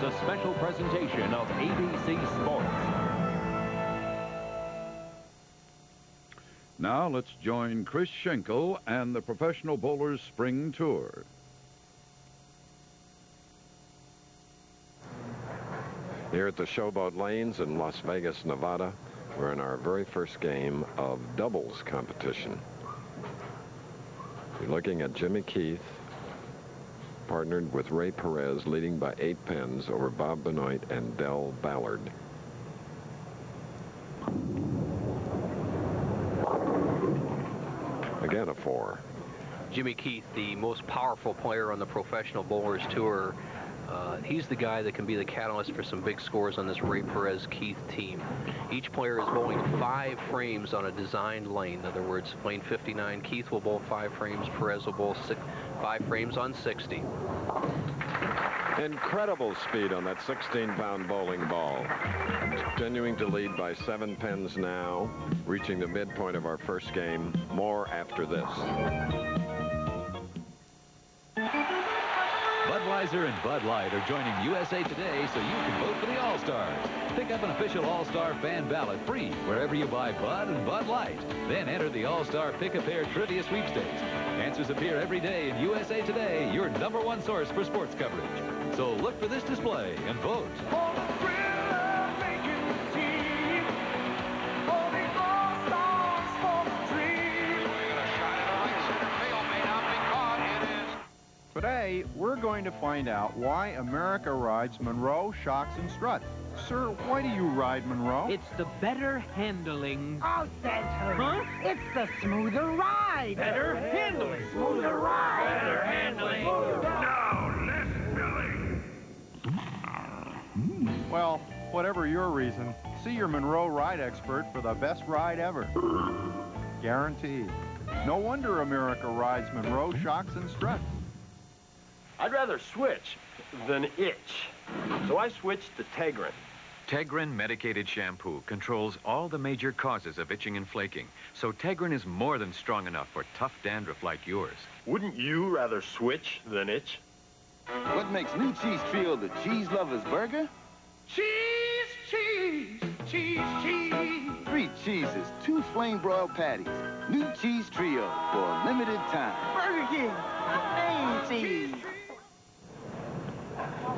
a special presentation of ABC Sports. Now let's join Chris Schenkel and the Professional Bowlers Spring Tour. Here at the Showboat Lanes in Las Vegas, Nevada, we're in our very first game of doubles competition. You're looking at Jimmy Keith, partnered with Ray Perez, leading by 8 pins over Bob Benoit and Del Ballard. Again, a 4. Jimmy Keith, the most powerful player on the Professional Bowlers Tour. He's the guy that can be the catalyst for some big scores on this Ray Perez-Keith team. Each player is bowling 5 frames on a designed lane. In other words, lane 59, Keith will bowl 5 frames, Perez will bowl 5 frames on 60. Incredible speed on that 16-pound bowling ball. Continuing to lead by 7 pins now, reaching the midpoint of our first game. More after this. Budweiser and Bud Light are joining USA Today so you can vote for the All-Stars. Pick up an official All-Star fan ballot free wherever you buy Bud and Bud Light. Then enter the All-Star Pick-a-Pair Trivia Sweepstakes. Answers appear every day in USA Today, your #1 source for sports coverage. So look for this display and vote. Today, we're going to find out why America rides Monroe shocks and struts. Sir, why do you ride Monroe? It's the better handling. Oh, that's huh? It's the smoother ride. Better handling. Smoother ride. Better handling. Now, less Well, whatever your reason, see your Monroe ride expert for the best ride ever. Guaranteed. No wonder America rides Monroe shocks and struts. I'd rather switch than itch, so I switched to Tegrin. Tegrin medicated shampoo controls all the major causes of itching and flaking, so Tegrin is more than strong enough for tough dandruff like yours. Wouldn't you rather switch than itch? What makes New Cheese Trio the cheese lover's burger? Cheese, cheese, cheese, cheese. 3 cheeses, 2 flame-broiled patties. New Cheese Trio for a limited time. Burger King, main cheese.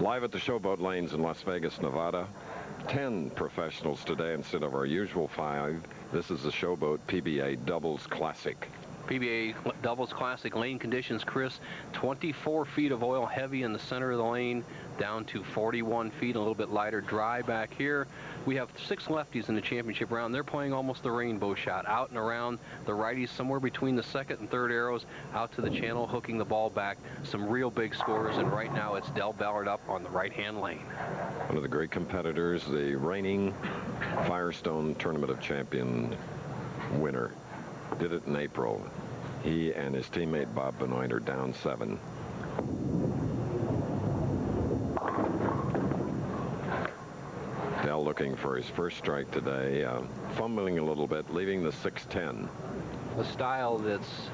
Live at the Showboat Lanes in Las Vegas, Nevada. 10 professionals today instead of our usual 5. This is the Showboat PBA Doubles Classic. PBA Doubles Classic lane conditions, Chris. 24 feet of oil heavy in the center of the lane, down to 41 feet, a little bit lighter dry back here. We have 6 lefties in the championship round. They're playing almost the rainbow shot, out and around. The righties somewhere between the 2nd and 3rd arrows, out to the channel, hooking the ball back. Some real big scores, and right now it's Del Ballard up on the right-hand lane. One of the great competitors, the reigning Firestone Tournament of Champion winner. Did it in April. He and his teammate Bob Benoit are down 7. Del looking for his first strike today, fumbling a little bit, leaving the 6-10. A style that's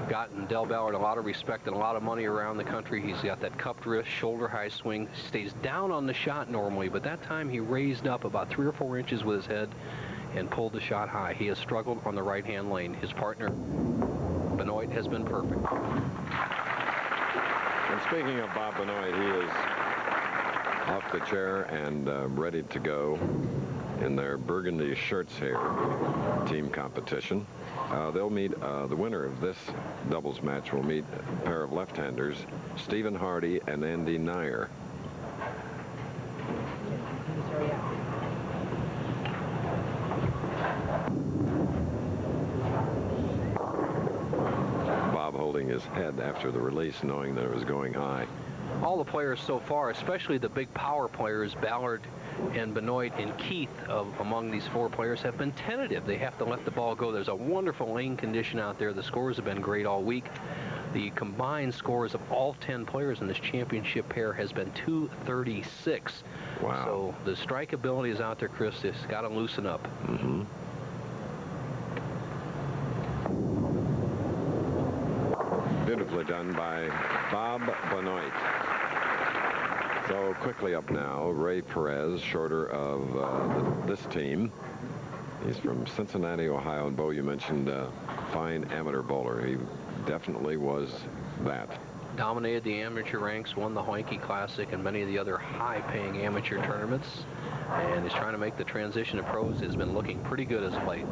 gotten Del Ballard a lot of respect and a lot of money around the country. He's got that cupped wrist, shoulder high swing, stays down on the shot normally, but that time he raised up about 3 or 4 inches with his head and pulled the shot high. He has struggled on the right-hand lane. His partner, Benoit, has been perfect. And speaking of Bob Benoit, he is off the chair and ready to go in their burgundy shirts here, team competition. They'll meet, the winner of this doubles match will meet a pair of left-handers, Stephen Hardy and Andy Nair. Bob holding his head after the release, knowing that it was going high. All the players so far, especially the big power players, Ballard and Benoit and Keith, among these 4 players, have been tentative. They have to let the ball go. There's a wonderful lane condition out there. The scores have been great all week. The combined scores of all 10 players in this championship pair has been 236. Wow. So the strike ability is out there, Chris. It's got to loosen up. Mm-hmm. Beautifully done by Bob Benoit. So quickly up now, Ray Perez, shorter of this team. He's from Cincinnati, Ohio. And, Bo, you mentioned fine amateur bowler. He definitely was that. Dominated the amateur ranks, won the Hoinky Classic and many of the other high-paying amateur tournaments, and is trying to make the transition to pros. Has been looking pretty good as of late.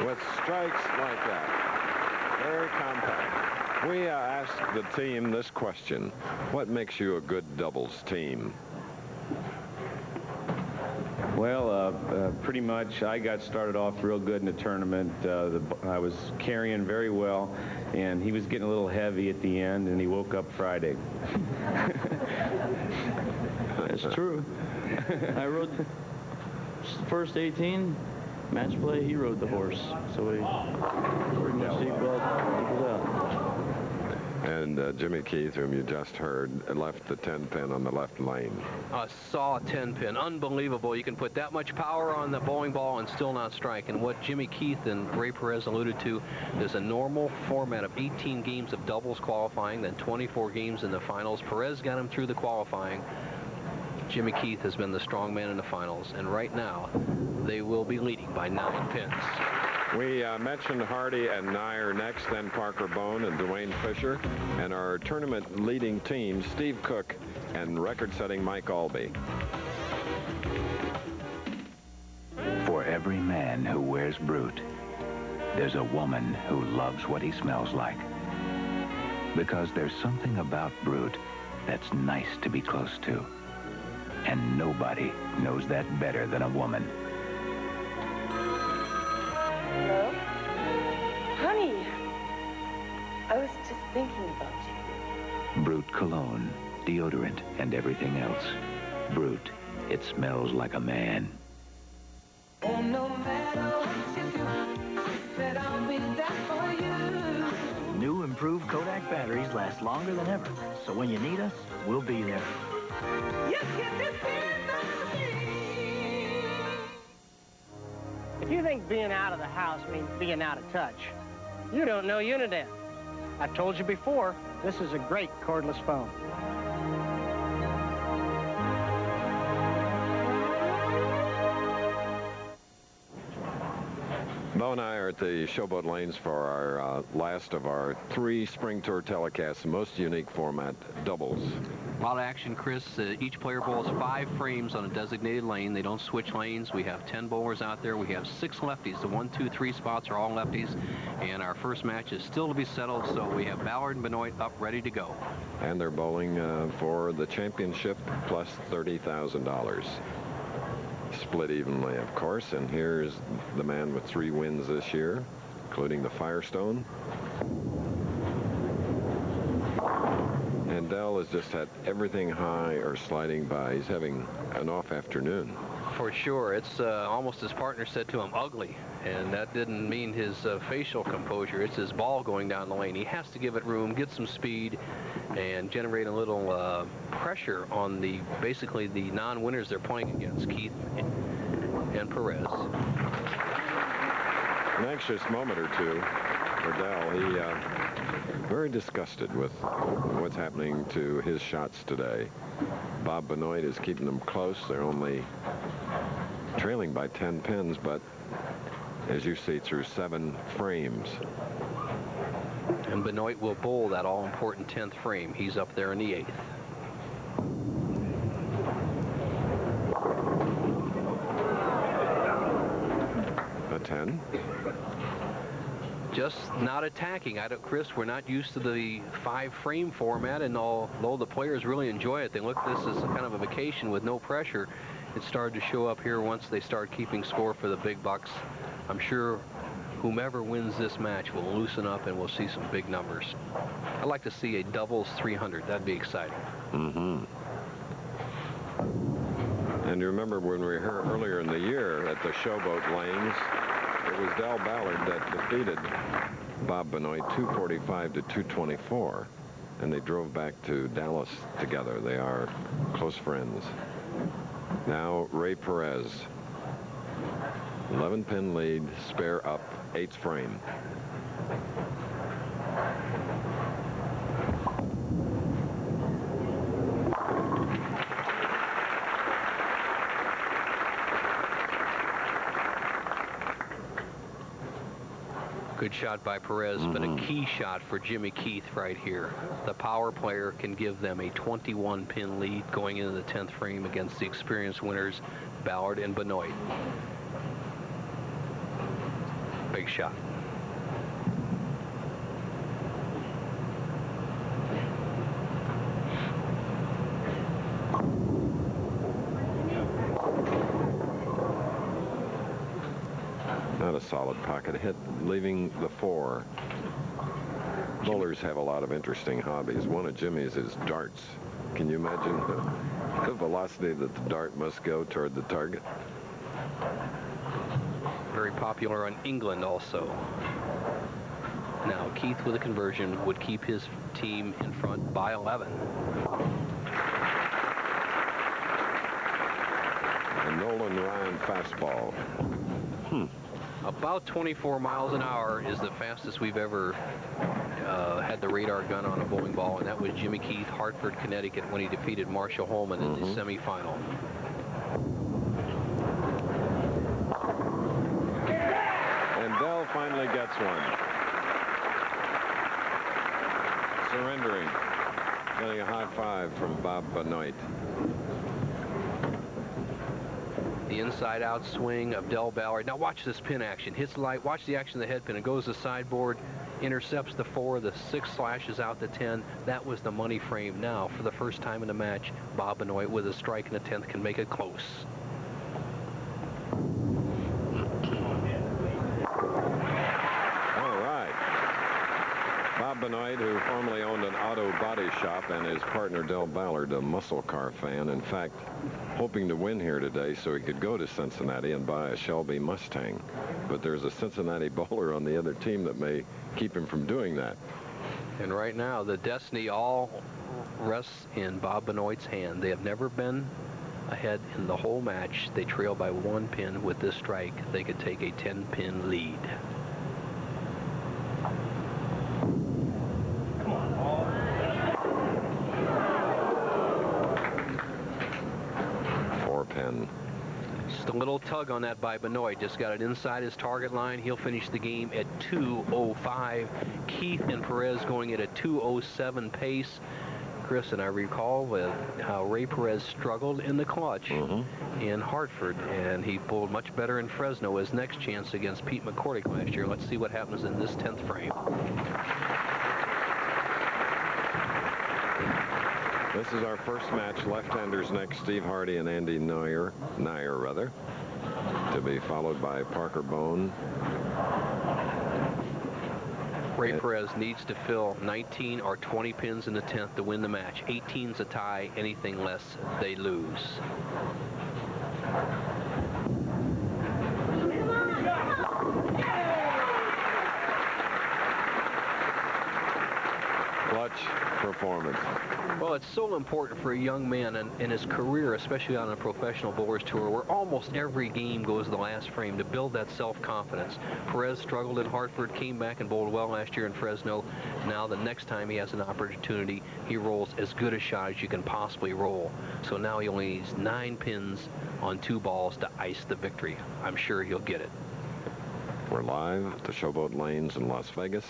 With strikes like that, very compact. We asked the team this question: what makes you a good doubles team? Well, pretty much I got started off real good in the tournament. I was carrying very well, and he was getting a little heavy at the end, and he woke up Friday. That's true. I rode the first 18 match play. He rode the horse, so we pretty much equaled out. And Jimmy Keith, whom you just heard, left the 10-pin on the left lane. Saw 10-pin. Unbelievable. You can put that much power on the bowling ball and still not strike. And what Jimmy Keith and Ray Perez alluded to is a normal format of 18 games of doubles qualifying, then 24 games in the finals. Perez got him through the qualifying. Jimmy Keith has been the strong man in the finals. And right now, they will be leading by 9 pins. We mentioned Hardy and Nyer next, then Parker Bone and Dwayne Fisher, and our tournament leading team, Steve Cook and record-setting Mike Albee. For every man who wears Brute, there's a woman who loves what he smells like. Because there's something about Brute that's nice to be close to. And nobody knows that better than a woman. Hello? Honey, I was just thinking about you. Brute cologne, deodorant, and everything else. Brute, it smells like a man. Oh, no matter what you do, said I'll be there for you. New improved Kodak batteries last longer than ever, so when you need us, we'll be there. You can depend on me. If you think being out of the house means being out of touch, you don't know Uniden. I've told you before, this is a great cordless phone. Bo and I are at the Showboat Lanes for our last of our 3 Spring Tour telecasts, the most unique format, doubles. A lot of action, Chris. Each player bowls 5 frames on a designated lane. They don't switch lanes. We have 10 bowlers out there. We have 6 lefties. The 1, 2, 3 spots are all lefties. And our first match is still to be settled, so we have Ballard and Benoit up ready to go. And they're bowling for the championship plus $30,000. Split evenly, of course, and here's the man with 3 wins this year, including the Firestone. And Dell has just had everything high or sliding by. He's having an off afternoon. For sure. It's almost, his partner said to him, ugly. And that didn't mean his facial composure. It's his ball going down the lane. He has to give it room, get some speed, and generate a little pressure on basically the non-winners they're playing against, Keith and Perez. An anxious moment or two for Dell. He very disgusted with what's happening to his shots today. Bob Benoit is keeping them close. They're only trailing by 10 pins, but as you see, through 7 frames. And Benoit will bowl that all-important 10th frame. He's up there in the 8th. A 10. Just not attacking. Chris, we're not used to the 5-frame format, and although the players really enjoy it, they look at this as a kind of a vacation with no pressure. It started to show up here once they start keeping score for the big bucks. I'm sure whomever wins this match will loosen up and we'll see some big numbers. I'd like to see a doubles 300. That'd be exciting. Mm-hmm. And you remember when we were here earlier in the year at the Showboat Lanes, it was Del Ballard that defeated Bob Benoit 245 to 224, and they drove back to Dallas together. They are close friends. Now Ray Perez, 11-pin lead, spare up, 8th frame. Good shot by Perez, but a key shot for Jimmy Keith right here. The power player can give them a 21-pin lead going into the 10th frame against the experienced winners, Ballard and Benoit. Big shot. Not a solid pocket hit, leaving the 4. Bowlers have a lot of interesting hobbies. One of Jimmy's is darts. Can you imagine the velocity that the dart must go toward the target? Very popular in England also. Now Keith with a conversion would keep his team in front by 11. A Nolan Ryan fastball. About 24 miles an hour is the fastest we've ever had the radar gun on a bowling ball, and that was Jimmy Keith, Hartford, Connecticut, when he defeated Marshall Holman in the semifinal. And Dell finally gets one. Surrendering. Getting a high five from Bob Benoit. The inside-out swing of Del Ballard. Now watch this pin action. Hits the light. Watch the action of the head pin. It goes to the sideboard. Intercepts the 4. The 6 slashes out the 10. That was the money frame. Now, for the first time in the match, Bob Benoit with a strike in the 10th can make it close. All right. Bob Benoit, who formerly owned an auto body shop, and his partner Del Ballard, a muscle car fan, in fact, hoping to win here today so he could go to Cincinnati and buy a Shelby Mustang. But there's a Cincinnati bowler on the other team that may keep him from doing that. And right now, the destiny all rests in Bob Benoit's hand. They have never been ahead in the whole match. They trail by 1 pin. With this strike, they could take a 10-pin lead. 4-pin. Just a little tug on that by Benoit. Just got it inside his target line. He'll finish the game at 2:05. Keith and Perez going at a 2:07 pace. Chris, and I recall with how Ray Perez struggled in the clutch in Hartford, and he pulled much better in Fresno. His next chance against Pete McCordick last year. Let's see what happens in this 10th frame. This is our first match. Left-handers next, Steve Hardy and Andy Nair, to be followed by Parker Bone. Ray Perez needs to fill 19 or 20 pins in the 10th to win the match. 18's a tie. Anything less, they lose. Clutch performance. Well, it's so important for a young man in his career, especially on a professional bowlers tour, where almost every game goes to the last frame, to build that self-confidence. Perez struggled in Hartford, came back and bowled well last year in Fresno. Now the next time he has an opportunity, he rolls as good a shot as you can possibly roll. So now he only needs 9 pins on 2 balls to ice the victory. I'm sure he'll get it. We're live at the Showboat Lanes in Las Vegas.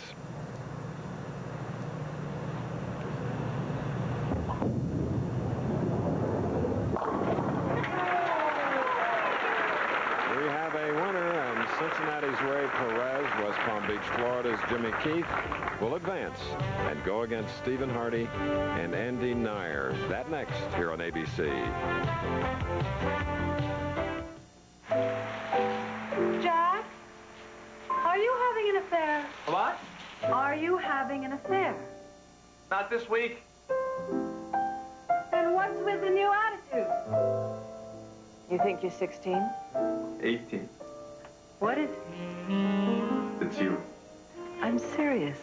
Cincinnati's Ray Perez, West Palm Beach, Florida's Jimmy Keith will advance and go against Stephen Hardy and Andy Nair. That next here on ABC. Jack, are you having an affair? What? Are you having an affair? Not this week. Then what's with the new attitude? You think you're 16? 18. What is it? It's you. I'm serious.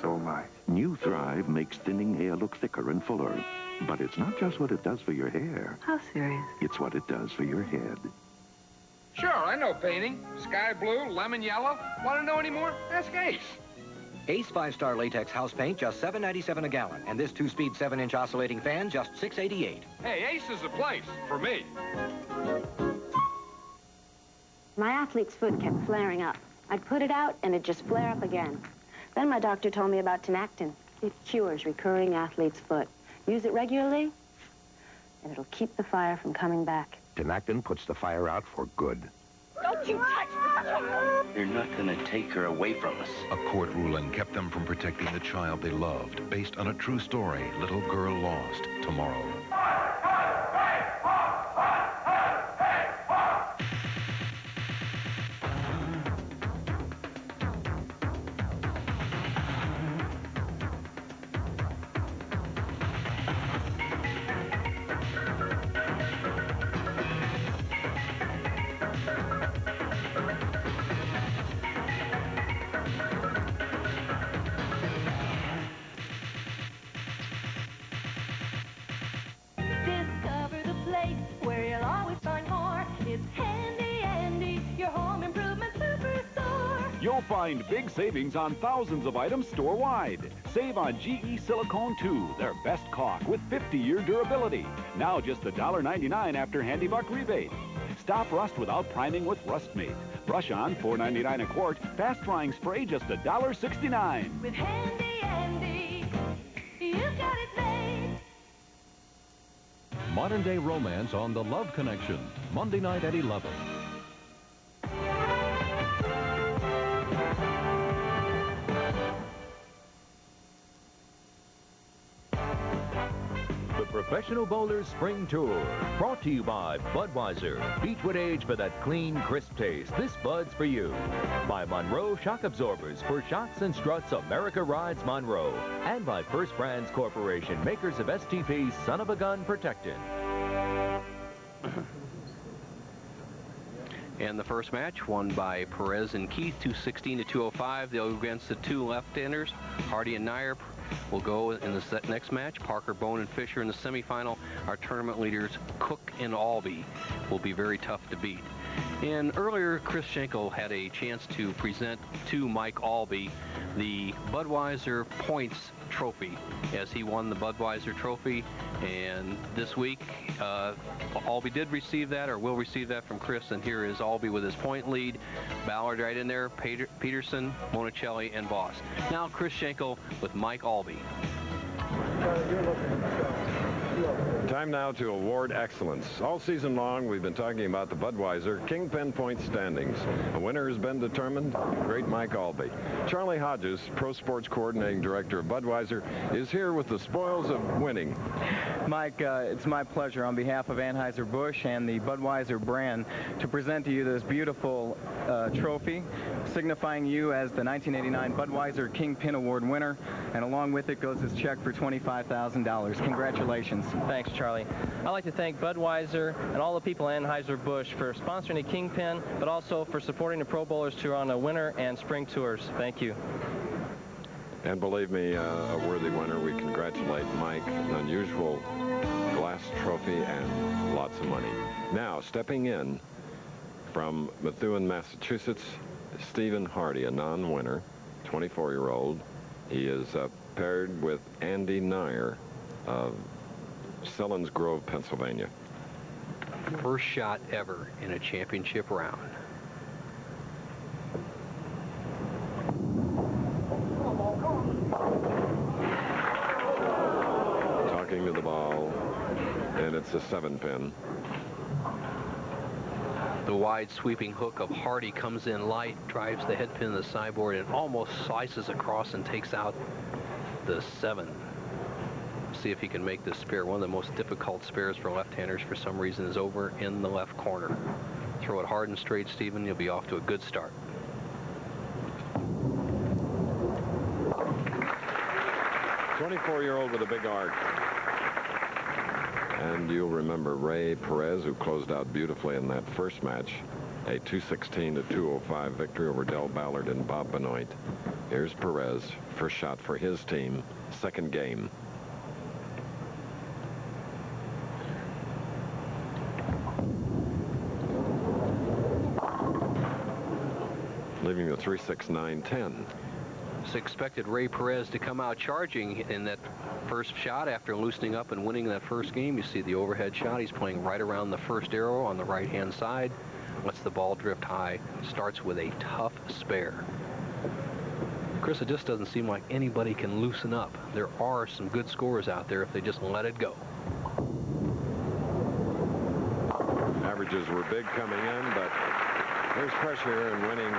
So am I. New Thrive makes thinning hair look thicker and fuller. But it's not just what it does for your hair. How serious? It's what it does for your head. Sure, I know painting. Sky blue, lemon yellow. Want to know any more? Ask Ace. Ace 5-star latex house paint, just $7.97 a gallon. And this 2-speed 7-inch oscillating fan, just $6.88. Hey, Ace is the place for me. My athlete's foot kept flaring up. I'd put it out, and it'd just flare up again. Then my doctor told me about Tinactin. It cures recurring athlete's foot. Use it regularly, and it'll keep the fire from coming back. Tinactin puts the fire out for good. Don't you touch the child! You're not going to take her away from us. A court ruling kept them from protecting the child they loved, based on a true story, Little Girl Lost, tomorrow. Discover the place where you'll always find more. It's Handy Andy, your home improvement superstore. You'll find big savings on thousands of items store-wide. Save on GE Silicone 2, their best caulk with 50-year durability. Now just $1.99 after Handy Buck rebate. Stop rust without priming with Rustmate. Brush on, $4.99 a quart. Fast-drying spray, just $1.69. With Handy Andy, you've got it made. Modern-day romance on The Love Connection, Monday night at 11. The Professional Bowlers Spring Tour, brought to you by Budweiser. Beach would age for that clean, crisp taste. This Bud's for you. By Monroe Shock Absorbers for shocks and struts America rides Monroe. And by First Brands Corporation, makers of STP's Son of a Gun Protectant. And the first match won by Perez and Keith, 216 to 205. They'll go against the two left-handers, Hardy and Nair. Will go in the next match. Parker, Bone, and Fisher in the semifinal. Our tournament leaders, Cook and Albee, will be very tough to beat. And earlier, Chris Schenkel had a chance to present to Mike Albee the Budweiser Points Trophy, as he won the Budweiser Trophy. And this week, Albee did receive that, or will receive that from Chris. And here is Albee with his point lead. Ballard right in there, Peterson, Monicelli, and Voss. Now Chris Schenkel with Mike Albee. Time now to award excellence. All season long, we've been talking about the Budweiser Kingpin Point standings. A winner has been determined. Great Mike Albee. Charlie Hodges, Pro Sports Coordinating Director of Budweiser, is here with the spoils of winning. Mike, it's my pleasure on behalf of Anheuser-Busch and the Budweiser brand to present to you this beautiful trophy, signifying you as the 1989 Budweiser Kingpin Award winner, and along with it goes this check for $25,000. Congratulations. Thanks, Charlie. I'd like to thank Budweiser and all the people at Anheuser-Busch for sponsoring the Kingpin, but also for supporting the Pro Bowlers Tour on the winter and spring tours. Thank you. And believe me, a worthy winner. We congratulate Mike. An unusual glass trophy and lots of money. Now, stepping in from Methuen, Massachusetts, Stephen Hardy, a non-winner, 24-year-old. He is paired with Andy Nair of Sellens Grove, Pennsylvania. First shot ever in a championship round. Talking to the ball, and it's a 7-pin. The wide sweeping hook of Hardy comes in light, drives the head pin to the sideboard, and almost slices across and takes out the 7. See if he can make this spare. One of the most difficult spares for left-handers for some reason is over in the left corner. Throw it hard and straight, Stephen. You'll be off to a good start. '24-year-old with a big arc. And you'll remember Ray Perez, who closed out beautifully in that first match. A 216 to 205 victory over Del Ballard and Bob Benoit. Here's Perez, first shot for his team, second game. Leaving the 3-6-9-10. It's expected Ray Perez to come out charging in that first shot after loosening up and winning that first game. You see the overhead shot. He's playing right around the first arrow on the right-hand side. lets the ball drift high, starts with a tough spare. Chris, it just doesn't seem like anybody can loosen up. There are some good scores out there if they just let it go. Averages were big coming in, but there's pressure in winning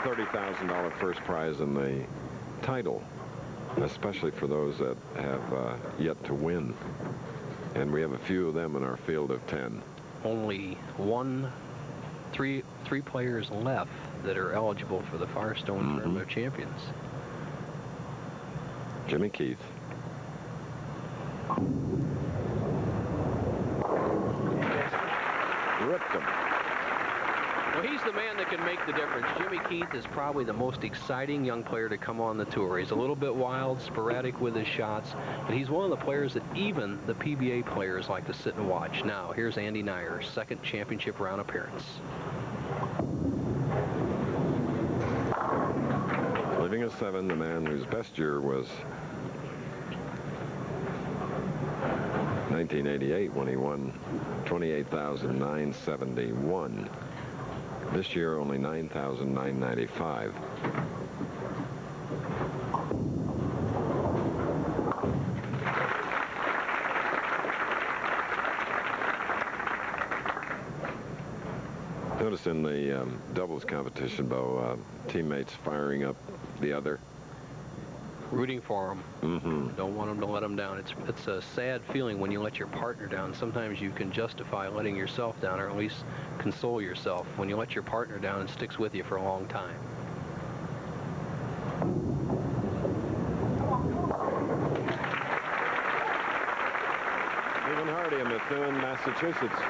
$30,000 first prize in the title, especially for those that have yet to win. And we have a few of them in our field of 10. Only three players left that are eligible for the Firestone Tournament of Champions. Jimmy Keith. Ripped him. Well, he's the man that can make the difference. Jimmy Keith is probably the most exciting young player to come on the tour. He's a little bit wild, sporadic with his shots, but he's one of the players that even the PBA players like to sit and watch. Now, here's Andy Neyer's second championship round appearance. Leaving a 7, the man whose best year was 1988 when he won 28,971. This year, only 9,995. Notice in the doubles competition, Bo, teammates firing up the other. Rooting for him. Don't want him to let him down. It's a sad feeling when you let your partner down. Sometimes you can justify letting yourself down, or at least console yourself. When you let your partner down, it sticks with you for a long time. Stephen Hardy of Methuen, Massachusetts.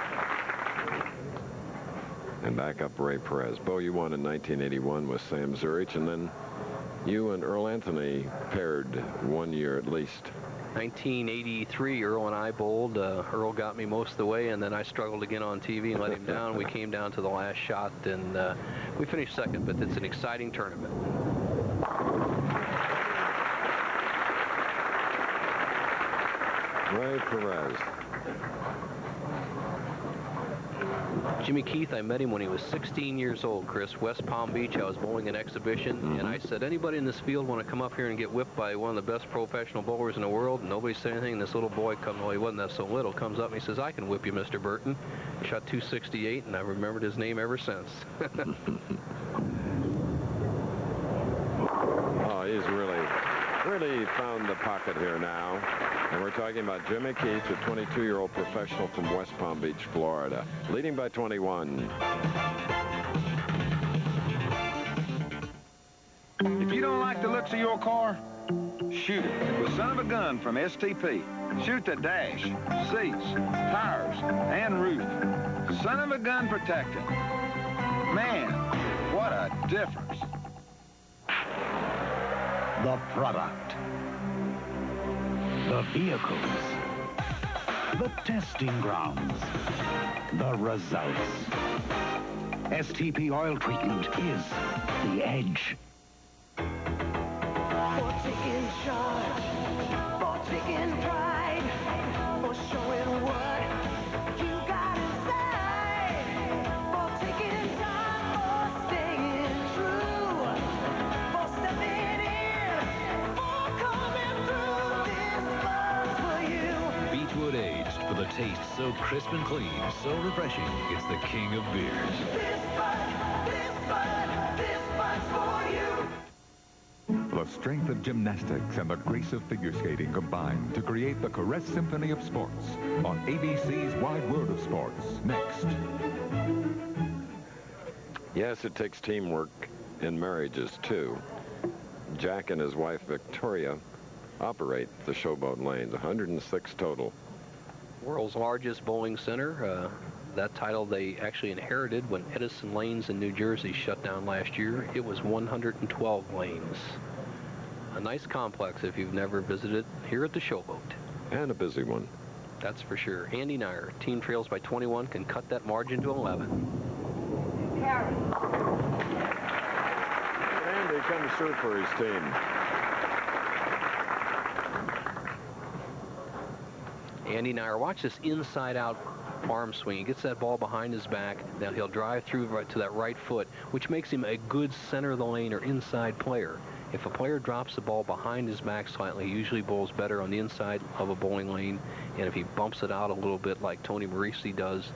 And back up Ray Perez. Bo, you won in 1981 with Sam Zurich, and then you and Earl Anthony paired 1 year at least. 1983, Earl and I bowled. Earl got me most of the way, and then I struggled to get on TV and let him down. We came down to the last shot, and we finished second, but it's an exciting tournament. Ray Perez. Jimmy Keith, I met him when he was 16 years old, Chris. West Palm Beach, I was bowling an exhibition, and I said, anybody in this field want to come up here and get whipped by one of the best professional bowlers in the world? And nobody said anything. And this little boy, well, he wasn't that so little, comes up and he says, I can whip you, Mr. Burton. He shot 268, and I remembered his name ever since. Oh, he's really found the pocket here now. And we're talking about Jimmy Keith, a 22-year-old professional from West Palm Beach, Florida, leading by 21. If you don't like the looks of your car, shoot it with Son of a Gun from STP. Shoot the dash, seats, tires, and roof. Son of a Gun protecting. Man, what a difference. The product. The vehicles. The testing grounds. The results. STP oil treatment is the edge. For taking charge, for taking pride, for showing what you got inside, for taking time, for staying true, for stepping in, for coming through this buzz for you. Beechwood aged for the taste so crisp and clean, so refreshing. It's the king of beers. This buzz for you. The strength of gymnastics and the grace of figure skating combine to create the Caress Symphony of Sports on ABC's Wide World of Sports. Next. Yes, it takes teamwork in marriages, too. Jack and his wife, Victoria, operate the Showboat lanes, 106 total. World's largest bowling center. That title they actually inherited when Edison Lanes in New Jersey shut down last year. It was 112 lanes. A nice complex if you've never visited here at the Showboat. And a busy one. That's for sure. Andy Neyer, team trails by 21, can cut that margin to 11. Andy comes through for his team. Andy Nair, watch this inside-out arm swing. He gets that ball behind his back. Now he'll drive through right to that right foot, which makes him a good center of the lane or inside player. If a player drops the ball behind his back slightly, he usually bowls better on the inside of a bowling lane. And if he bumps it out a little bit like Tony Marisi does,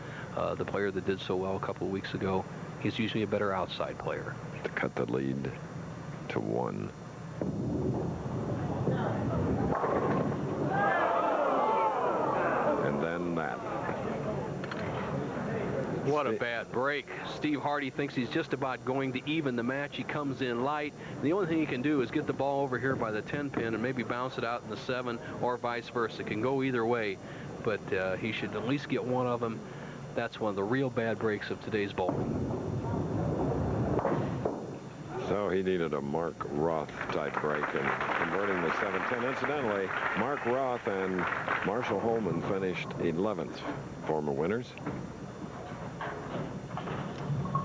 the player that did so well a couple of weeks ago, he's usually a better outside player. To cut the lead to 1. And then that. What a bad break. Steve Hardy thinks he's just about going to even the match. He comes in light. The only thing he can do is get the ball over here by the 10 pin and maybe bounce it out in the 7 or vice versa. It can go either way, but he should at least get one of them. That's one of the real bad breaks of today's bowling. So he needed a Mark Roth type break in converting the 7-10. Incidentally, Mark Roth and Marshall Holman finished 11th, former winners.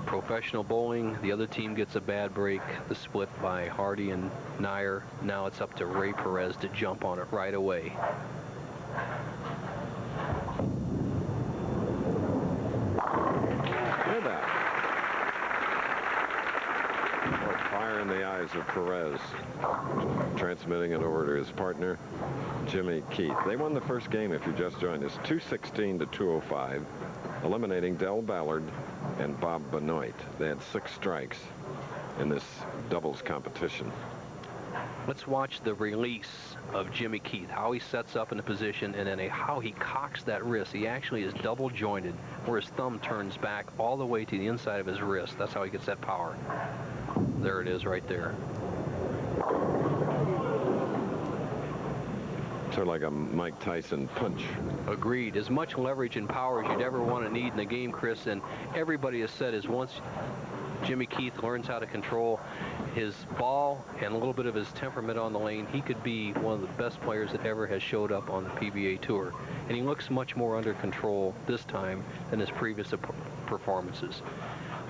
Professional bowling, the other team gets a bad break. The split by Hardy and Nair. Now it's up to Ray Perez to jump on it right away. Hear that. Fire in the eyes of Perez, transmitting it over to his partner, Jimmy Keith. They won the first game, if you just joined us, 216 to 205, eliminating Del Ballard and Bob Benoit. They had 6 strikes in this doubles competition. Let's watch the release of Jimmy Keith, how he sets up in the position and then how he cocks that wrist. He actually is double jointed where his thumb turns back all the way to the inside of his wrist. That's how he gets that power. There it is right there. Sort of like a Mike Tyson punch. Agreed. As much leverage and power as you'd ever want to need in the game, Chris, and everybody has said is once Jimmy Keith learns how to control his ball and a little bit of his temperament on the lane, he could be one of the best players that ever has showed up on the PBA Tour. And he looks much more under control this time than his previous performances.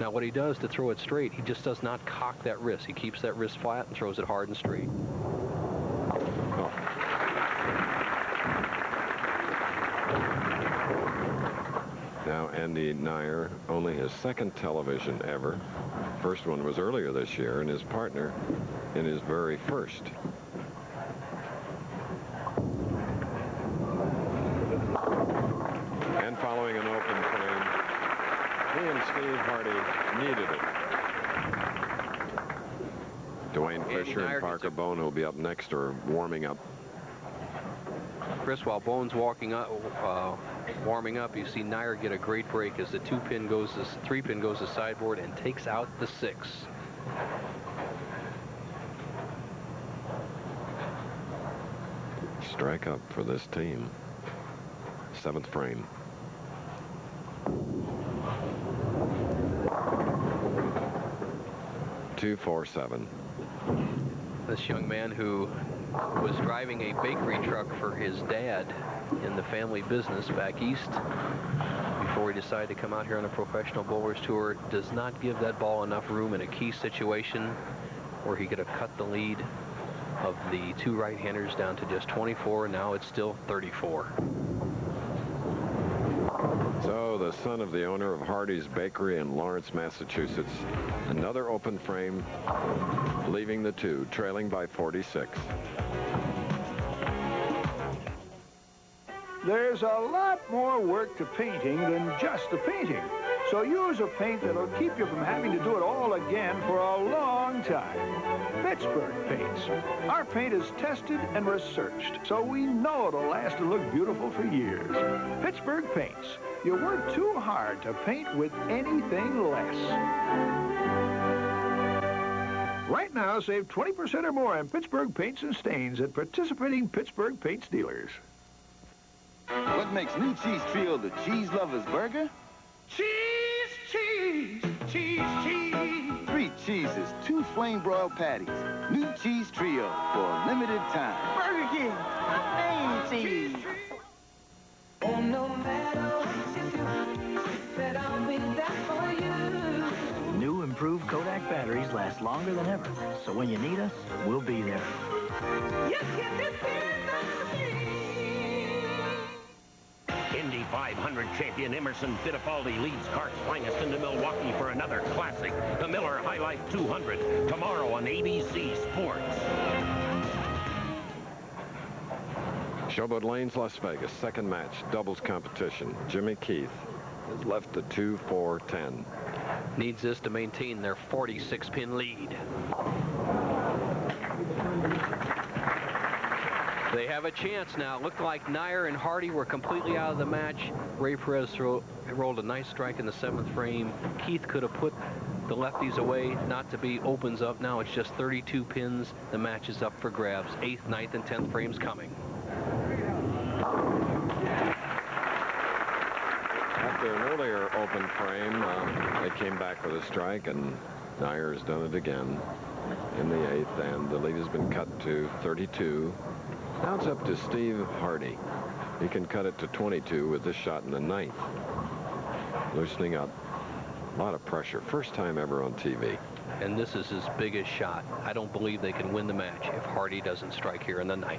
Now, what he does to throw it straight, he just does not cock that wrist. He keeps that wrist flat and throws it hard and straight. Now, Andy Nair, only his 2nd television ever. First one was earlier this year, and his partner in his very first. And following an open frame, he and Steve Hardy needed it. Dwayne Fisher and Parker Bone, who will be up next, are warming up. Chris, while Bone's warming up, you see Nair get a great break as the 3-pin goes to sideboard and takes out the 6. Strike up for this team. 7th frame. Two, 4, 7. This young man who was driving a bakery truck for his dad in the family business back east before he decided to come out here on a professional bowlers tour does not give that ball enough room in a key situation where he could have cut the lead of the 2 right-handers down to just 24. Now it's still 34. So the son of the owner of Hardy's Bakery in Lawrence, Massachusetts, another open frame, leaving the 2, trailing by 46. There's a lot more work to painting than just the painting. So use a paint that'll keep you from having to do it all again for a long time. Pittsburgh Paints. Our paint is tested and researched, so we know it'll last and look beautiful for years. Pittsburgh Paints. You work too hard to paint with anything less. Right now, save 20% or more on Pittsburgh Paints and Stains at participating Pittsburgh Paints dealers. What makes New Cheese Trio the cheese lover's burger? Cheese, cheese, cheese, cheese. 3 cheeses, 2 flame-broiled patties. New Cheese Trio for a limited time. Burger King, main cheese. Oh, no matter what you do, said I'll be there for you. New improved Kodak batteries last longer than ever, so when you need us, we'll be there. Yes, yes, yes, yes, 500 champion Emerson Fittipaldi leads Clark's finest into Milwaukee for another classic, the Miller High Life 200, tomorrow on ABC Sports. Showboat Lanes, Las Vegas, second match, doubles competition. Jimmy Keith is left at 2-4-10. Needs this to maintain their 46-pin lead. They have a chance now. It looked like Nair and Hardy were completely out of the match. Ray Perez rolled a nice strike in the 7th frame. Keith could have put the lefties away. Not to be opens up. Now it's just 32 pins. The match is up for grabs. 8th, 9th, and 10th frames coming. After an earlier open frame, they came back with a strike, and Nair has done it again in the 8th, and the lead has been cut to 32. Now it's up to Steve Hardy. He can cut it to 22 with this shot in the 9th. Loosening up. A lot of pressure. First time ever on TV. And this is his biggest shot. I don't believe they can win the match if Hardy doesn't strike here in the 9th.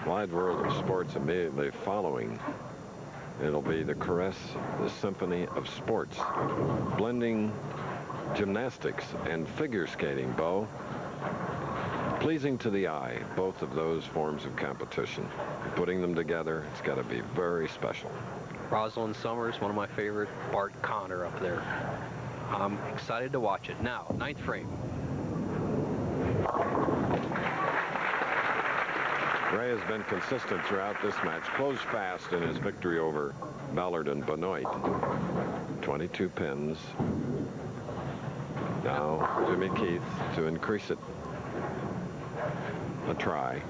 Wide World of Sports immediately following. It'll be the Caress, the Symphony of Sports, blending gymnastics and figure skating, Bo. Pleasing to the eye, both of those forms of competition. Putting them together, it's got to be very special. Rosalind Summers, one of my favorite. Bart Connor up there. I'm excited to watch it. Now, 9th frame. Ray has been consistent throughout this match. Closed fast in his victory over Ballard and Benoit. 22 pins. Now Jimmy Keith to increase it. A try.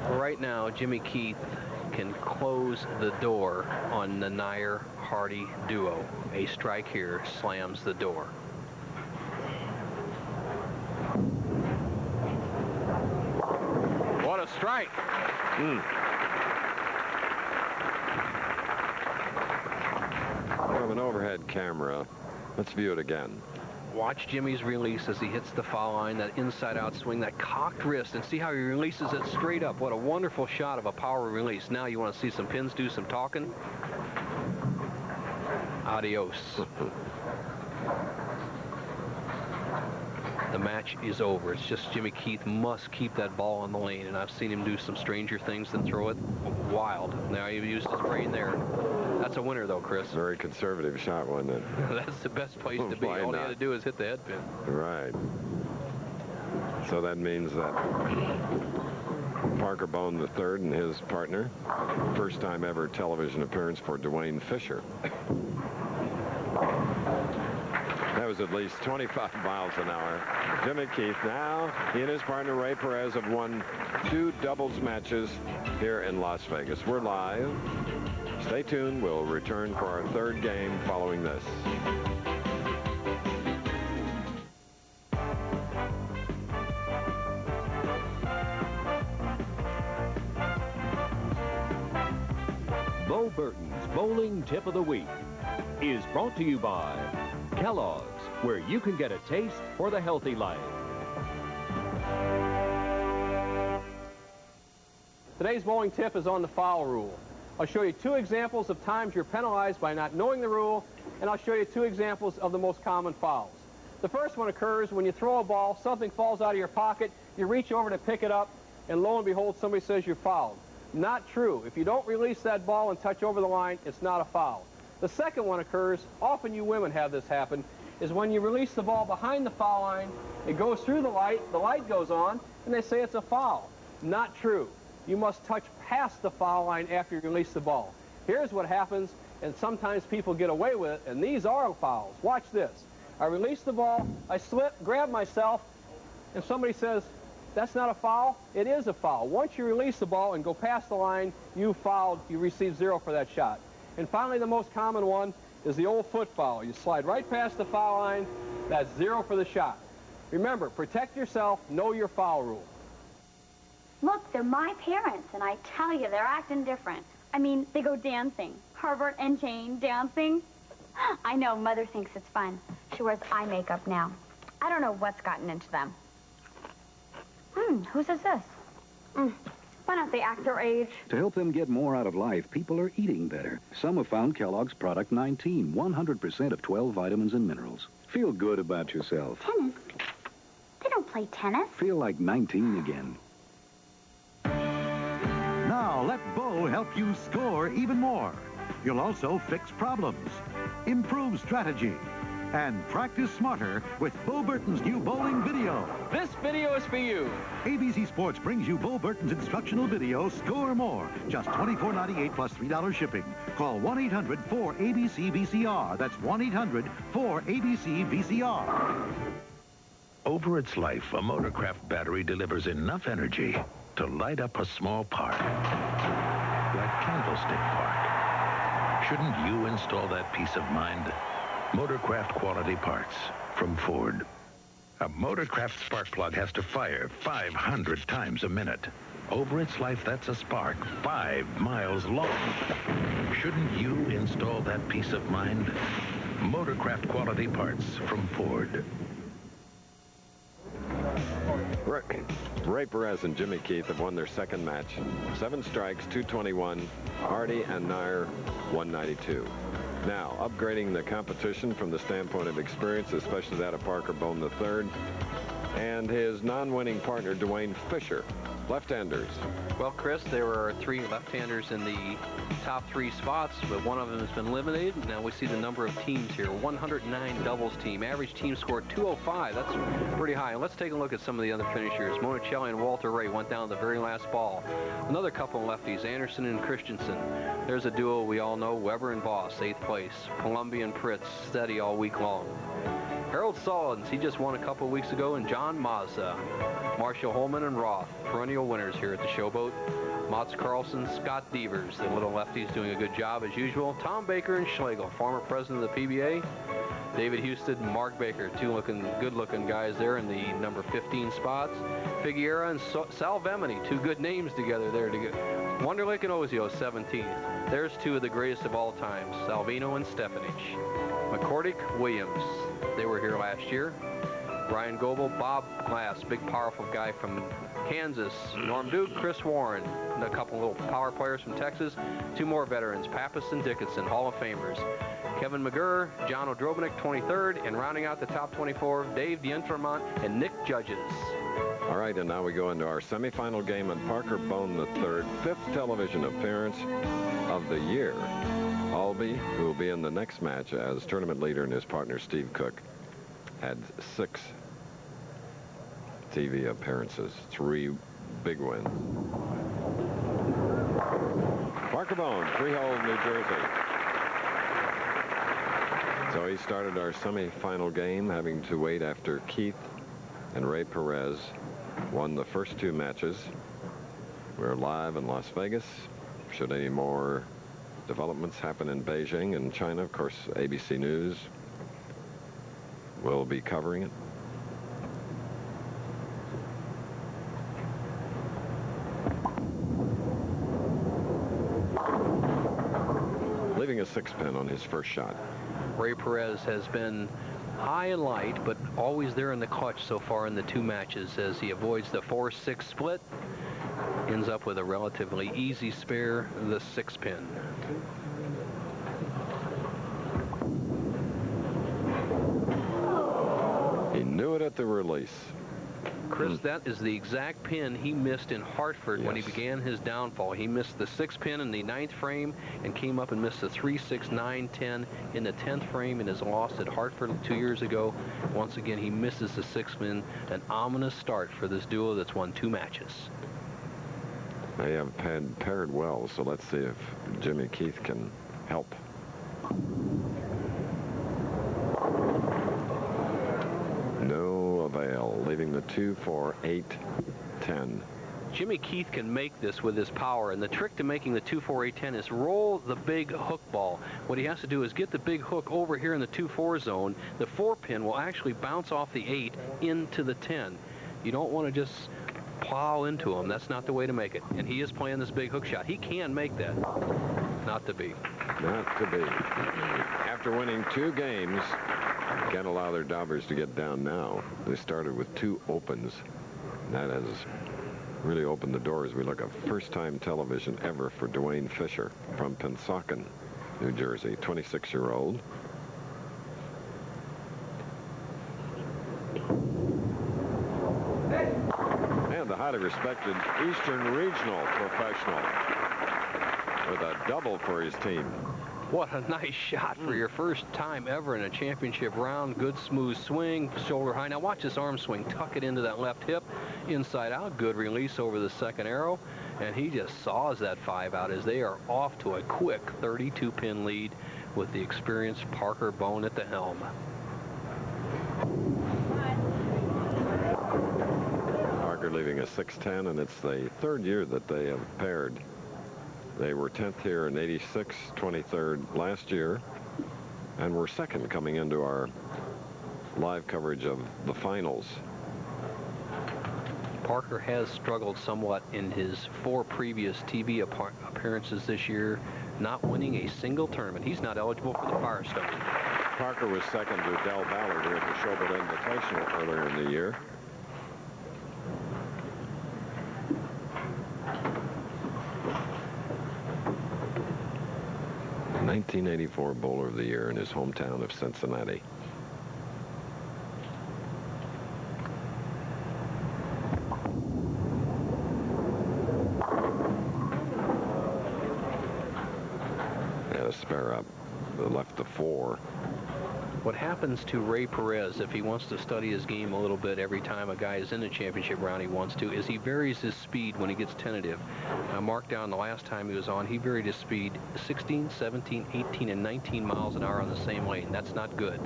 Right now, Jimmy Keith can close the door on the Nair-Hardy duo. A strike here slams the door. What a strike. We have an overhead camera. Let's view it again. Watch Jimmy's release as he hits the foul line, that inside-out swing, that cocked wrist, and see how he releases it straight up. What a wonderful shot of a power release. Now you want to see some pins do some talking? Adios. The match is over. It's just Jimmy Keith must keep that ball on the lane, and I've seen him do some stranger things than throw it wild. Now he used his brain there. That's a winner, though, Chris. Very conservative shot, wasn't it? That's the best place to be. All he had to do is hit the head pin. Right. So that means that Parker Bone III and his partner, first time ever television appearance for Dwayne Fisher. That was at least 25 miles an hour. Jimmy Keith, now he and his partner Ray Perez have won 2 doubles matches here in Las Vegas. We're live. Stay tuned. We'll return for our 3rd game following this. Bo Burton's Bowling Tip of the Week is brought to you by Kellogg's, where you can get a taste for the healthy life. Today's bowling tip is on the foul rule. I'll show you 2 examples of times you're penalized by not knowing the rule, and I'll show you 2 examples of the most common fouls. The first one occurs when you throw a ball, something falls out of your pocket, you reach over to pick it up, and lo and behold, somebody says you're fouled. Not true. If you don't release that ball and touch over the line, it's not a foul. The second one occurs, often you women have this happen, is when you release the ball behind the foul line, it goes through the light goes on, and they say it's a foul. Not true. You must touch past the foul line after you release the ball. Here's what happens, and sometimes people get away with it, and these are fouls. Watch this. I release the ball, I slip, grab myself, and somebody says, that's not a foul? It is a foul. Once you release the ball and go past the line, you fouled, you receive 0 for that shot. And finally, the most common one is the old foot foul. You slide right past the foul line, that's 0 for the shot. Remember, protect yourself, know your foul rule. Look, they're my parents, and I tell you, they're acting different. I mean, they go dancing. Herbert and Jane dancing. I know, Mother thinks it's fun. She wears eye makeup now. I don't know what's gotten into them. Whose is this? Why don't they act their age? To help them get more out of life, people are eating better. Some have found Kellogg's Product 19, 100% of 12 vitamins and minerals. Feel good about yourself. Tennis? They don't play tennis. Feel like 19 again. Now let Bo help you score even more. You'll also fix problems, improve strategy, and practice smarter with Bo Burton's new bowling video. This video is for you. ABC Sports brings you Bo Burton's instructional video, Score More. Just $24.98 plus $3 shipping. Call 1-800-4ABC-VCR. That's 1-800-4ABC-VCR. Over its life, a Motorcraft battery delivers enough energy to light up a small park, like Candlestick Park. Shouldn't you install that peace of mind? Motorcraft quality parts from Ford. A Motorcraft spark plug has to fire 500 times a minute. Over its life, that's a spark 5 miles long. Shouldn't you install that peace of mind? Motorcraft quality parts from Ford. Ray Perez and Jimmy Keith have won their second match. 7 strikes, 221. Hardy and Nair, 192. Now, upgrading the competition from the standpoint of experience, especially that of Parker Bone III, and his non-winning partner, Dwayne Fisher, left-handers. Well, Chris, there were 3 left-handers in the top 3 spots, but one of them has been eliminated. Now we see the number of teams here. 109 doubles team. Average team score 205. That's pretty high. And let's take a look at some of the other finishers. Monticelli and Walter Ray went down to the very last ball. Another couple of lefties, Anderson and Christensen. There's a duo we all know, Weber and Voss, 8th place. Columbia and Pritz, steady all week long. Harold Sullins, he just won a couple of weeks ago, and John Mazza. Marshall Holman and Roth, perennial winners here at the Showboat. Mats Carlson, Scott Devers, the little lefties doing a good job as usual. Tom Baker and Schlegel, former president of the PBA. David Houston and Mark Baker, 2 good-looking guys there in the number 15 spots. Figueroa and Sal Vemini, 2 good names together there. Wonderlick and Ozio, 17th. There's 2 of the greatest of all time, Salvino and Stefanich. McCordick, Williams, they were here last year. Brian Goebel, Bob Glass, big powerful guy from Kansas. Norm Duke, Chris Warren, and a couple little power players from Texas. 2 more veterans, Pappas and Dickinson, Hall of Famers. Kevin McGurr, John Odrobnik, 23rd, and rounding out the top 24, Dave D'Entremont and Nick Judges. All right, and now we go into our semifinal game, and Parker Bone III, 5th television appearance of the year. Albee, who will be in the next match as tournament leader, and his partner Steve Cook, had 6 TV appearances, 3 big wins. Parker Bone, Freehold, New Jersey. So he started our semifinal game, having to wait after Keith and Ray Perez won the first 2 matches. We're live in Las Vegas. Should any more developments happen in Beijing and China, of course, ABC News will be covering it. Leaving a 6-pin on his first shot. Ray Perez has been high and light, but always there in the clutch so far in the 2 matches as he avoids the 4-6 split. Ends up with a relatively easy spare, the 6-pin. He knew it at the release. Chris, that is the exact pin he missed in Hartford when he began his downfall. He missed the 6-pin in the 9th frame and came up and missed the 3, 6, 9, 10 in the 10th frame in his loss at Hartford 2 years ago. Once again, he misses the 6-pin. An ominous start for this duo that's won 2 matches. They have paired well, so let's see if Jimmy Keith can help. No avail, leaving the 2, 4, 8, 10. Jimmy Keith can make this with his power, and the trick to making the 2, 4, 8, 10 is roll the big hook ball. What he has to do is get the big hook over here in the 2, 4 zone. The 4-pin will actually bounce off the 8 into the 10. You don't want to just plow into him. That's not the way to make it. And he is playing this big hook shot. He can make that. Not to be. Not to be. After winning 2 games, can't allow their daubers to get down now. They started with 2 opens. That has really opened the doors. We look at first-time television ever for Dwayne Fisher from Pennsauken, New Jersey, 26-year-old. And the highly respected Eastern Regional professional with a double for his team. What a nice shot for your first time ever in a championship round. Good smooth swing, shoulder high. Now watch this arm swing. Tuck it into that left hip, inside out. Good release over the second arrow. And he just saws that 5 out as they are off to a quick 32-pin lead with the experienced Parker Bone at the helm. Parker leaving a 6-10, and it's the 3rd year that they have paired. They were 10th here in '86, 23rd last year, and were 2nd coming into our live coverage of the finals. Parker has struggled somewhat in his 4 previous TV appearances this year, not winning a single tournament. He's not eligible for the Firestone. Parker was 2nd to Del Ballard here at the Showboat Invitational earlier in the year. '84 Bowler of the Year in his hometown of Cincinnati. And a spare up. The left to 4. What happens to Ray Perez if he wants to study his game a little bit every time a guy is in the championship round he wants to is he varies his speed when he gets tentative. Mark down the last time he was on, he varied his speed 16, 17, 18, and 19 miles an hour on the same lane. That's not good.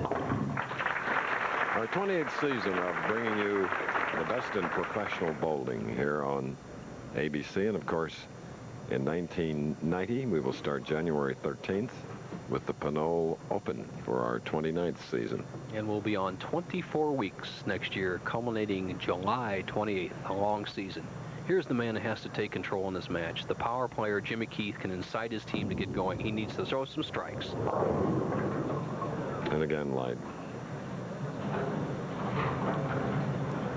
Our 28th season of bringing you the best in professional bowling here on ABC. And, of course, in 1990, we will start January 13th. With the Pinole Open for our 29th season. And we'll be on 24 weeks next year, culminating July 28th, a long season. Here's the man that has to take control in this match. The power player, Jimmy Keith, can incite his team to get going. He needs to throw some strikes. And again, light.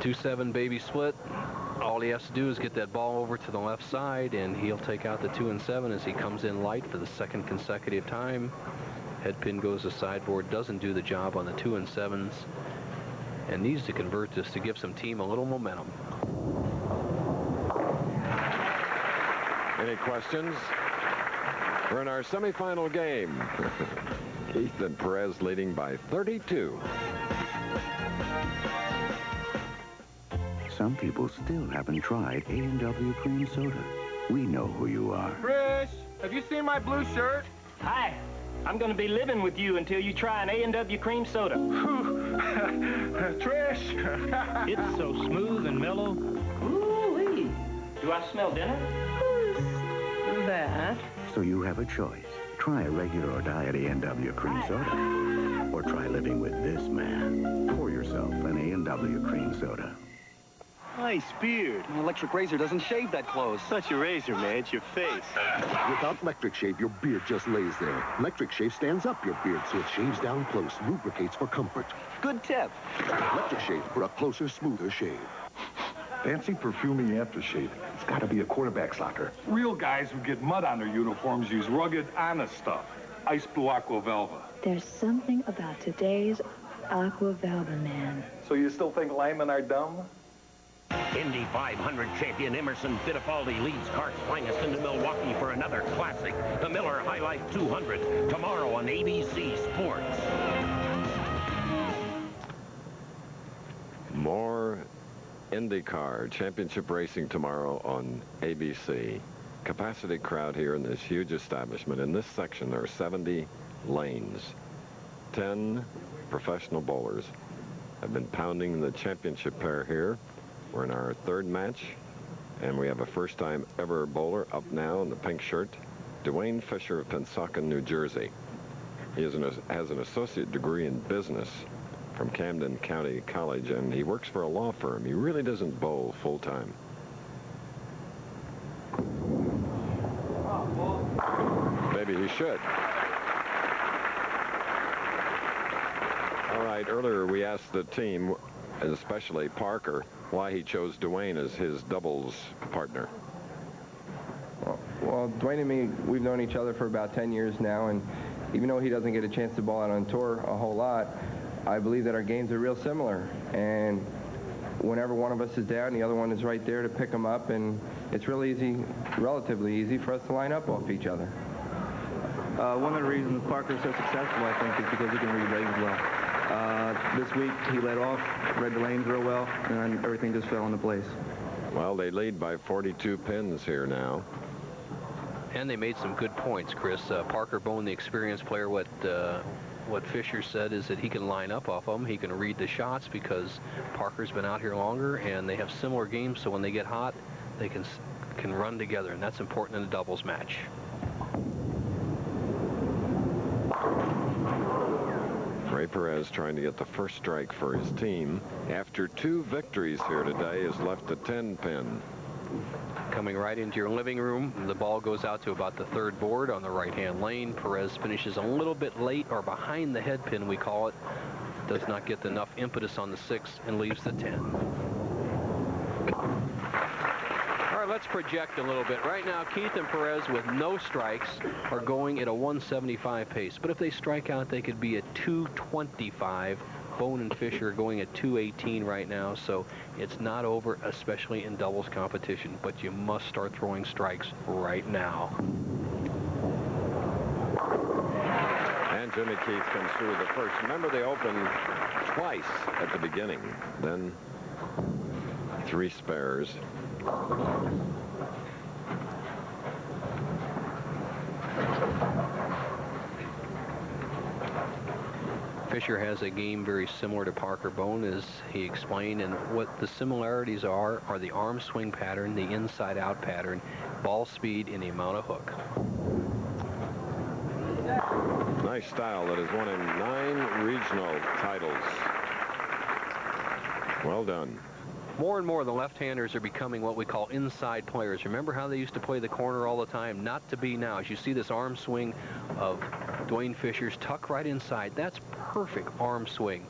2-7 baby split. All he has to do is get that ball over to the left side, and he'll take out the 2 and 7 as he comes in light for the 2nd consecutive time. Head pin goes to sideboard, doesn't do the job on the 2 and 7s, and needs to convert this to give some team a little momentum. Any questions? We're in our semifinal game. Keith and Perez leading by 32. Some people still haven't tried A&W cream soda. We know who you are. Trish, have you seen my blue shirt? Hi. I'm going to be living with you until you try an A&W cream soda. Trish! It's so smooth and mellow. Ooh-wee. Do I smell dinner? Who's that? So you have a choice. Try a regular or diet A&W cream soda. Or try living with this man. Pour yourself an A&W cream soda. Nice beard. An electric razor doesn't shave that close. Such a razor, man. It's your face. Without Electric Shave, your beard just lays there. Electric Shave stands up your beard so it shaves down close, lubricates for comfort. Good tip. Electric Shave for a closer, smoother shave. Fancy perfuming aftershave. It's got to be a quarterback's locker. Real guys who get mud on their uniforms use rugged, honest stuff. Ice Blue Aqua Velva. There's something about today's Aqua Velva, man. So you still think linemen are dumb? Indy 500 champion Emerson Fittipaldi leads Cart's finest into Milwaukee for another classic, the Miller High Life 200, tomorrow on ABC Sports. More IndyCar championship racing tomorrow on ABC. Capacity crowd here in this huge establishment. In this section, there are 70 lanes. 10 professional bowlers have been pounding the championship pair here. We're in our 3rd match, and we have a first-time ever bowler up now in the pink shirt, Dwayne Fisher of Pennsauken, New Jersey. He has an associate degree in business from Camden County College, and he works for a law firm. He really doesn't bowl full-time. Baby should. All right, earlier we asked the team, and especially Parker, why he chose Dwayne as his doubles partner. Well, Dwayne and me, we've known each other for about 10 years now, and even though he doesn't get a chance to ball out on tour a whole lot, I believe that our games are real similar. And whenever one of us is down, the other one is right there to pick him up, and it's really easy, relatively easy for us to line up off each other. One of the reasons Parker's so successful, I think, is because he can read lanes well. This week, he led off, read the lanes real well, and everything just fell into place. Well, they lead by 42 pins here now. And they made some good points, Chris. Parker Bone, the experienced player, what Fisher said is that he can line up off of him. He can read the shots because Parker's been out here longer, and they have similar games, so when they get hot, they can run together, and that's important in a doubles match. Ray Perez trying to get the first strike for his team. After 2 victories here today, is left a 10-pin. Coming right into your living room, the ball goes out to about the 3rd board on the right-hand lane. Perez finishes a little bit late, or behind the head pin, we call it. Does not get enough impetus on the 6 and leaves the 10. All right, let's project a little bit. Right now, Keith and Perez with no strikes are going at a 175 pace. But if they strike out, they could be at 225. Bone and Fisher are going at 218 right now, so it's not over, especially in doubles competition. But you must start throwing strikes right now. And Jimmy Keith comes through the first. Remember, they opened twice at the beginning, then 3 spares. Fisher has a game very similar to Parker Bone, as he explained, and what the similarities are the arm swing pattern, the inside-out pattern, ball speed, and the amount of hook. Nice style that has won him 9 regional titles. Well done. More and more, the left-handers are becoming what we call inside players. Remember how they used to play the corner all the time? Not to be now. As you see this arm swing of Dwayne Fisher's tuck right inside. That's perfect arm swing.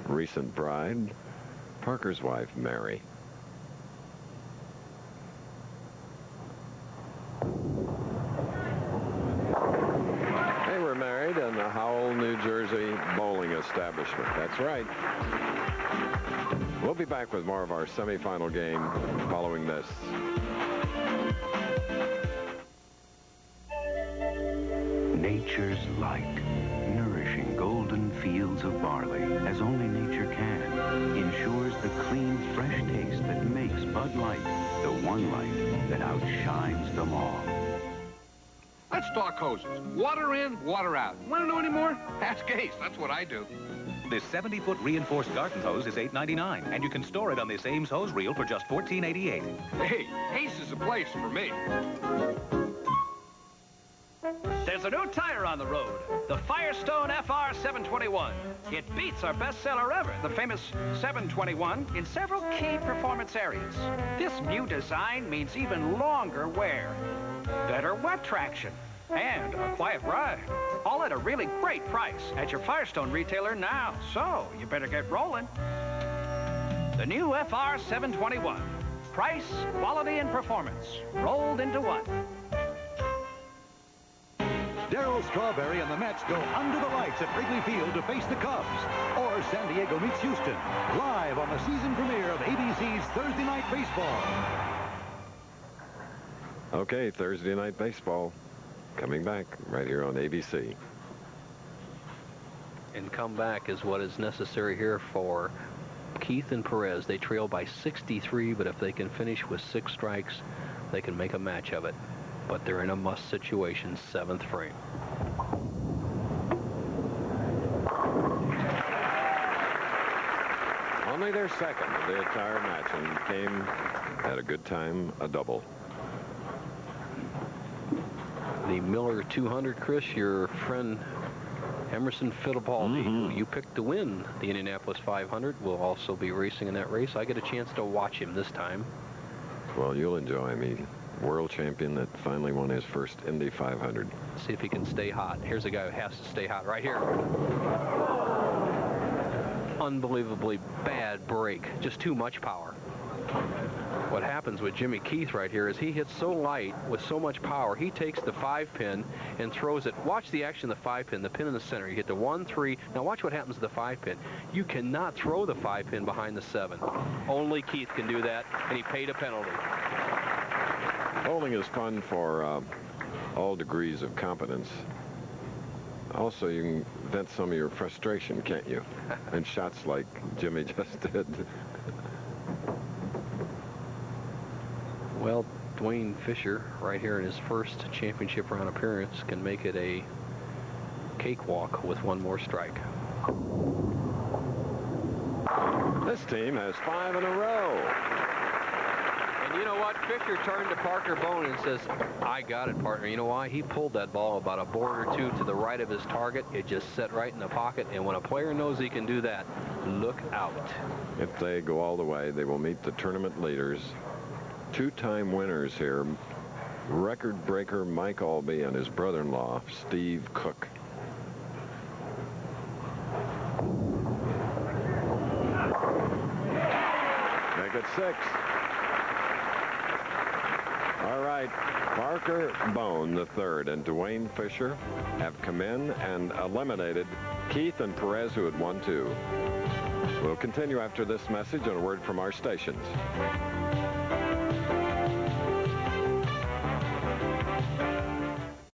Recent bride, Parker's wife, Mary. They were married in the Howell, New Jersey bowling establishment. That's right. We'll be back with more of our semifinal game following this. Nature's light, nourishing golden fields of barley, as only nature can, ensures the clean, fresh taste that makes Bud Light the one light that outshines them all. Let's talk hoses. Water in, water out. Want to know any more? Ask Ace. That's what I do. This 70-foot reinforced garden hose is $8.99, and you can store it on this Ames hose reel for just $14.88. Hey, Ace is the place for me. There's a new tire on the road, the Firestone FR 721. It beats our bestseller ever, the famous 721, in several key performance areas. This new design means even longer wear, better wet traction, and a quiet ride. All at a really great price at your Firestone retailer now. So you better get rolling. The new FR 721. Price, quality, and performance rolled into one. Darryl Strawberry and the Mets go under the lights at Wrigley Field to face the Cubs. Or San Diego meets Houston, live on the season premiere of ABC's Thursday Night Baseball. Okay, Thursday Night Baseball coming back right here on ABC. And come back is what is necessary here for Keith and Perez. They trail by 63, but if they can finish with 6 strikes, they can make a match of it. But they're in a must situation, 7th frame. Only their second of the entire match, and came at a good time, a double. The Miller 200, Chris, your friend Emerson Fittipaldi, who you picked to win the Indianapolis 500, will also be racing in that race. I get a chance to watch him this time. Well, you'll enjoy him. world champion that finally won his first Indy 500. See if he can stay hot. Here's a guy who has to stay hot right here. Unbelievably bad break. Just too much power. What happens with Jimmy Keith right here is he hits so light with so much power, he takes the 5-pin and throws it. Watch the action of the 5-pin, the pin in the center. You hit the 1, 3. Now watch what happens to the 5-pin. You cannot throw the 5-pin behind the 7. Only Keith can do that, and he paid a penalty. Bowling is fun for all degrees of competence. Also, you can vent some of your frustration, can't you? And shots like Jimmy just did. Well, Dwayne Fisher, right here in his first championship round appearance, can make it a cakewalk with one more strike. This team has 5 in a row. And you know what? Fisher turned to Parker Bone and says, I got it, partner. You know why? He pulled that ball about a board or two to the right of his target. It just set right in the pocket. And when a player knows he can do that, look out. If they go all the way, they will meet the tournament leaders. 2-time winners here. Record breaker Mike Albee and his brother-in-law, Steve Cook. Make it 6. All right, Parker Bone III and Dwayne Fisher have come in and eliminated Keith and Perez, who had won 2. We'll continue after this message and a word from our stations.